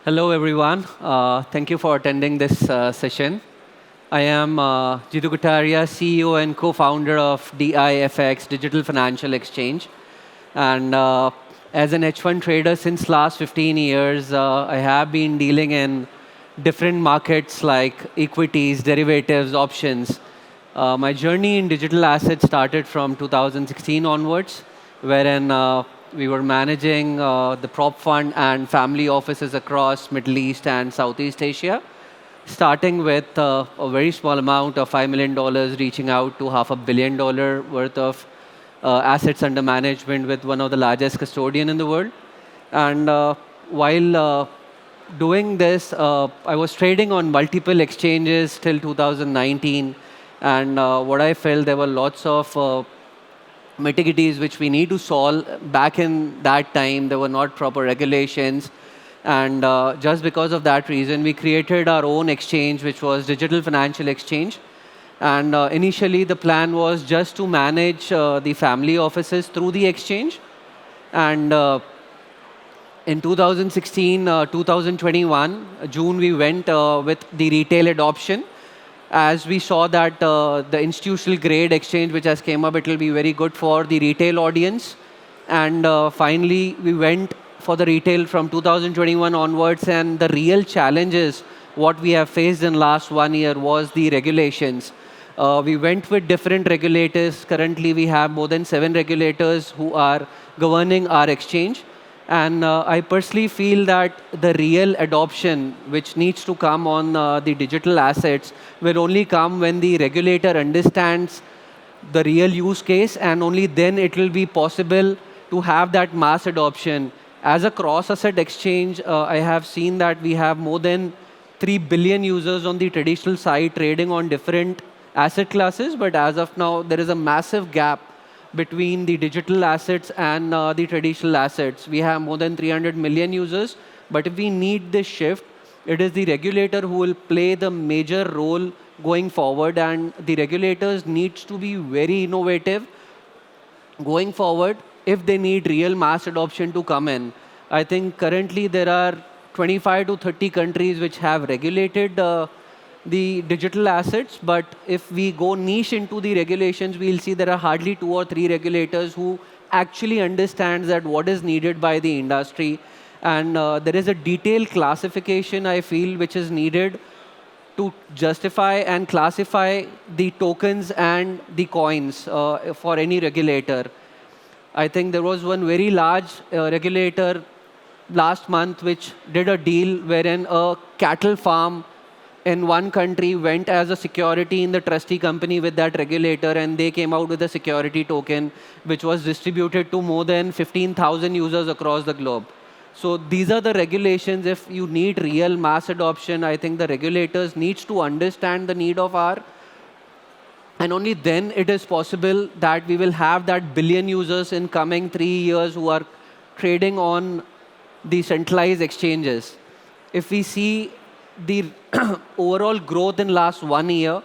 Hello, everyone. Thank you for attending this session. I am Jeetu Kataria, CEO and co-founder of DIFX, Digital Financial Exchange. And as an H1 trader since last 15 years, I have been dealing in different markets like equities, derivatives, options. My journey in digital assets started from 2016 onwards, wherein we were managing the prop fund and family offices across Middle East and Southeast Asia, starting with a very small amount of $5 million, reaching out to $500 million worth of assets under management with one of the largest custodian in the world. And while doing this, I was trading on multiple exchanges till 2019. And what I felt, there were lots of mitigations which we need to solve. Back in that time, there were not proper regulations. And just because of that reason, we created our own exchange, which was Digital Financial Exchange. And initially, the plan was just to manage the family offices through the exchange. And in 2016, 2021, June, we went with the retail adoption. As we saw that the institutional grade exchange which has came up, it will be very good for the retail audience. And finally, we went for the retail from 2021 onwards. And the real challenges, what we have faced in last 1 year was the regulations. We went with different regulators. Currently, we have more than 7 regulators who are governing our exchange. And I personally feel that the real adoption, which needs to come on the digital assets, will only come when the regulator understands the real use case, and only then it will be possible to have that mass adoption. As a cross-asset exchange, I have seen that we have more than 3 billion users on the traditional side trading on different asset classes. But as of now, there is a massive gap between the digital assets and the traditional assets. We have more than 300 million users, but if we need this shift, it is the regulator who will play the major role going forward, and the regulators needs to be very innovative going forward if they need real mass adoption to come in. I think currently there are 25 to 30 countries which have regulated the digital assets. But if we go niche into the regulations, we'll see there are hardly 2 or 3 regulators who actually understands that what is needed by the industry. And there is a detailed classification, I feel, which is needed to justify and classify the tokens and the coins for any regulator. I think there was one very large regulator last month which did a deal wherein a cattle farm in one country went as a security in the trustee company with that regulator, and they came out with a security token which was distributed to more than 15,000 users across the globe. So these are the regulations. If you need real mass adoption, I think the regulators needs to understand the need of our, and only then it is possible that we will have that billion users in coming 3 years who are trading on the centralized exchanges. If we see the overall growth in last 1 year,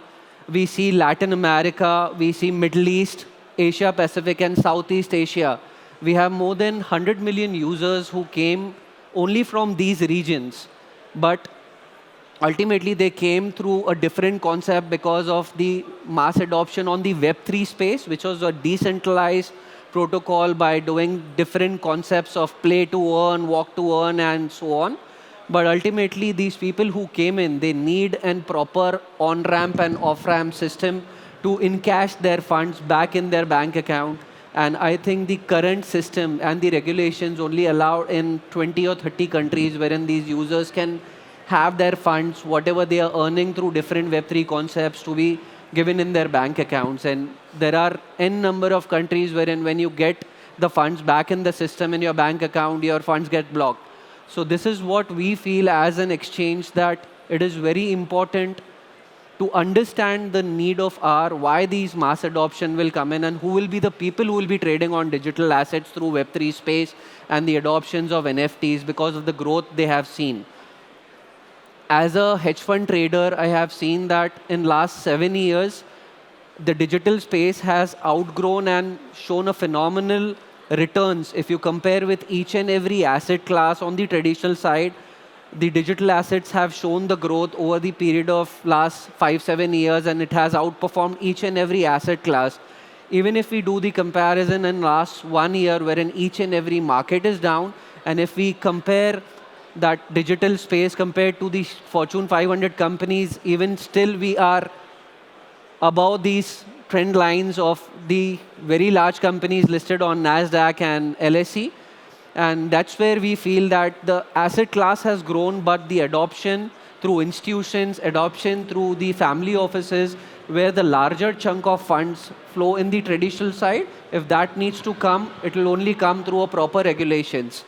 we see Latin America, we see Middle East, Asia Pacific, and Southeast Asia. We have more than 100 million users who came only from these regions. But ultimately, they came through a different concept because of the mass adoption on the Web3 space, which was a decentralized protocol by doing different concepts of play to earn, walk to earn, and so on. But ultimately, these people who came in, they need a proper on-ramp and off-ramp system to encash their funds back in their bank account. And I think the current system and the regulations only allow in 20 or 30 countries wherein these users can have their funds, whatever they are earning through different Web3 concepts, to be given in their bank accounts. And there are n number of countries wherein when you get the funds back in the system in your bank account, your funds get blocked. So this is what we feel as an exchange, that it is very important to understand the need of our, why these mass adoption will come in, and who will be the people who will be trading on digital assets through Web3 space and the adoptions of NFTs because of the growth they have seen. As a hedge fund trader, I have seen that in last 7 years, the digital space has outgrown and shown a phenomenal returns. If you compare with each and every asset class on the traditional side, the digital assets have shown the growth over the period of last 5, 7 years, and it has outperformed each and every asset class. Even if we do the comparison in last 1 year, wherein each and every market is down, and if we compare that digital space compared to the Fortune 500 companies, even still we are above these trend lines of the very large companies listed on NASDAQ and LSE. And that's where we feel that the asset class has grown, but the adoption through institutions, adoption through the family offices, where the larger chunk of funds flow in the traditional side, if that needs to come, it will only come through a proper regulations.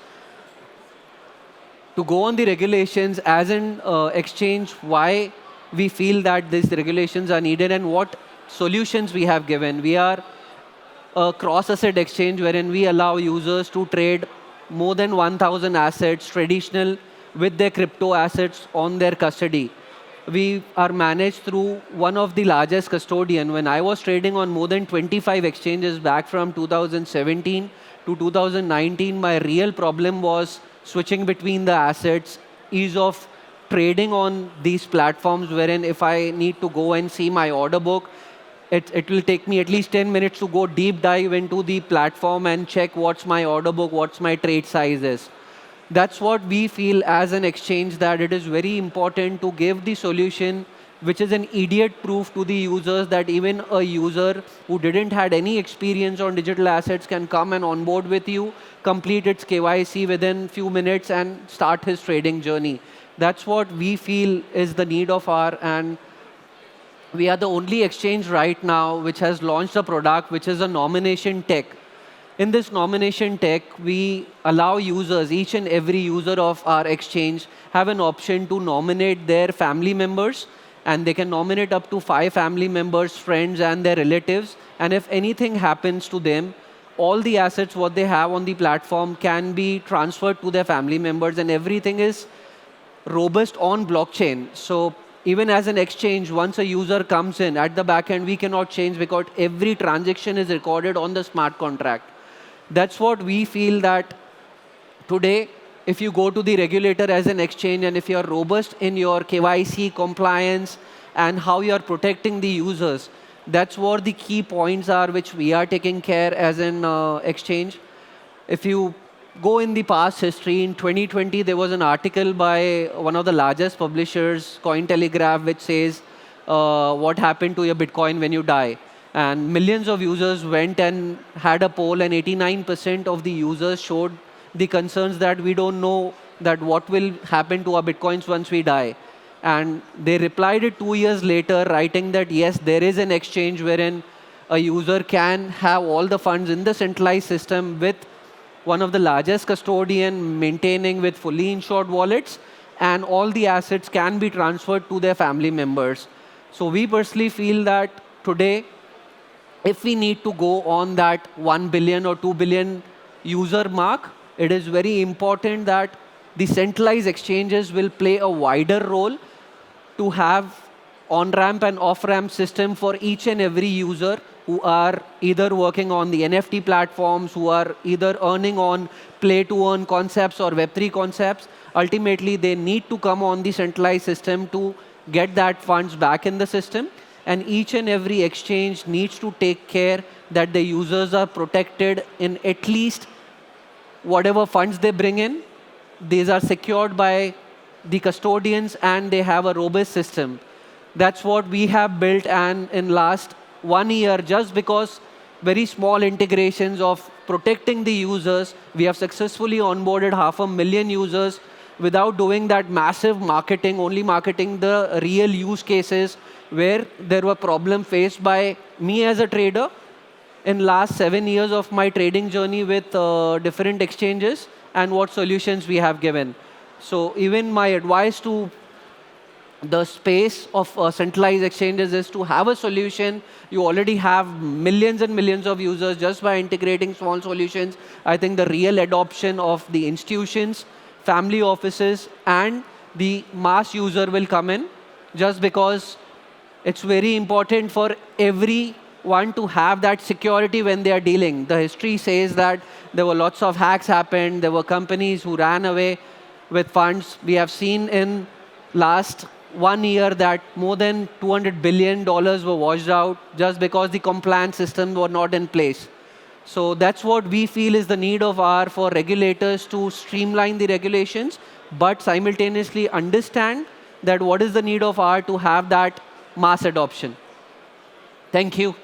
To go on the regulations, as an exchange, why we feel that these regulations are needed and what solutions we have given. We are a cross-asset exchange wherein we allow users to trade more than 1,000 assets, traditional, with their crypto assets on their custody. We are managed through one of the largest custodian. When I was trading on more than 25 exchanges back from 2017 to 2019, my real problem was switching between the assets, ease of trading on these platforms, wherein if I need to go and see my order book, it will take me at least 10 minutes to go deep dive into the platform and check what's my order book, what's my trade size is. That's what we feel as an exchange, that it is very important to give the solution which is an idiot proof to the users, that even a user who didn't had any experience on digital assets can come and onboard with you, complete its KYC within few minutes and start his trading journey. That's what we feel is the need of our, and we are the only exchange right now which has launched a product which is a nomination tech. In this nomination tech, we allow users, each and every user of our exchange, have an option to nominate their family members, and they can nominate up to 5 family members, friends, and their relatives. And if anything happens to them, all the assets what they have on the platform can be transferred to their family members, and everything is robust on blockchain. So even as an exchange, once a user comes in, at the back end, we cannot change because every transaction is recorded on the smart contract. That's what we feel, that today, if you go to the regulator as an exchange and if you're robust in your KYC compliance and how you're protecting the users, that's what the key points are which we are taking care as an exchange. If you go in the past history, in 2020, there was an article by one of the largest publishers, Cointelegraph, which says, what happened to your Bitcoin when you die? And millions of users went and had a poll, and 89% of the users showed the concerns that we don't know that what will happen to our Bitcoins once we die. And they replied it 2 years later, writing that yes, there is an exchange wherein a user can have all the funds in the centralized system with one of the largest custodian maintaining with fully insured wallets, and all the assets can be transferred to their family members. So we personally feel that today, if we need to go on that 1 billion or 2 billion user mark, it is very important that the centralized exchanges will play a wider role to have on-ramp and off-ramp system for each and every user who are either working on the NFT platforms, who are either earning on play-to-earn concepts or Web3 concepts. Ultimately, they need to come on the centralized system to get that funds back in the system. And each and every exchange needs to take care that the users are protected in at least whatever funds they bring in. These are secured by the custodians and they have a robust system. That's what we have built, and in last 1 year, just because very small integrations of protecting the users, we have successfully onboarded 500,000 users without doing that massive marketing, only marketing the real use cases where there were problems faced by me as a trader in last 7 years of my trading journey with different exchanges, and what solutions we have given. So even my advice to the space of centralized exchanges is to have a solution. You already have millions and millions of users just by integrating small solutions. I think the real adoption of the institutions, family offices, and the mass user will come in, just because it's very important for everyone to have that security when they are dealing. The history says that there were lots of hacks happened, there were companies who ran away. with funds. We have seen in last 1 year that more than $200 billion were washed out just because the compliance systems were not in place. So that's what we feel is the need of R for regulators to streamline the regulations, but simultaneously understand that what is the need of R to have that mass adoption. Thank you.